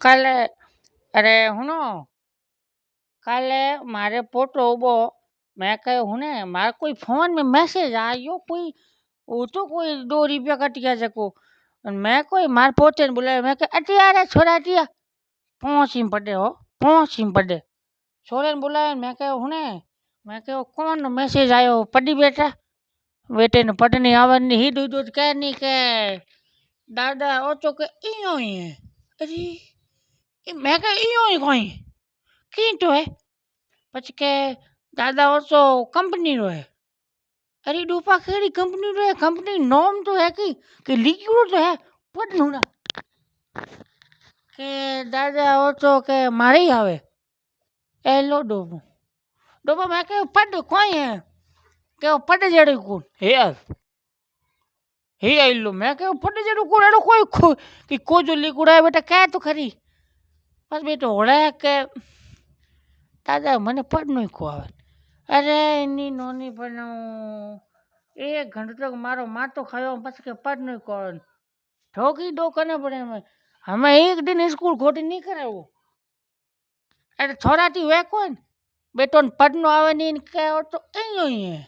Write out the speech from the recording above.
કાલે અરે હુનો કાલે मारे पोटो उबो मैं कहे हुने मारे कोई फोन में मैसेज आयो कोई वो तो कोई 2 रुपया कट गया जको मैं कोई मार पोते ने बुलाया मैं कहे अटिया रे छोरा अटिया पहुंची पड़े हो पहुंची पड़े छोरे ने बुलाया मैं कहे हुने मैं कहे कौन मैसेज आयो पड़ी बेटा बेटे ने पढ़नी आवनी ही दूध दूध कह नहीं के दादा ओ तो के इयो ही है अरे मैं कहे इयो ही कोई की तो है પછી કે દાદા ઓછો કંપની रो है अरे डूपा केड़ी कंपनी रो है कंपनी नोम तो है कि लिखियो तो है पढ़नु ना के दादा ओछो के मारी आवे एलो डोबो डोबो मैं के पढ़ कोई है के पढ़ जड़ी को हे आइलो मैं के पढ़ जड़ी को एड़ो कोई कि को जो लिखुड़ा है बेटा कह तो खरी बस बेटो होड़ा के दादा मने पढ़नु को आवे अरे इनी नोनी बनाऊं 1 घंटो तक मारो मातो खायो बस के पढ़नु कौन ठोकी दो कने पड़े हमें एक दिन स्कूल खोटी नहीं करे वो अरे छोराटी वे कौन बेटो ने पढ़नो आवे नहीं के तो एयो ही है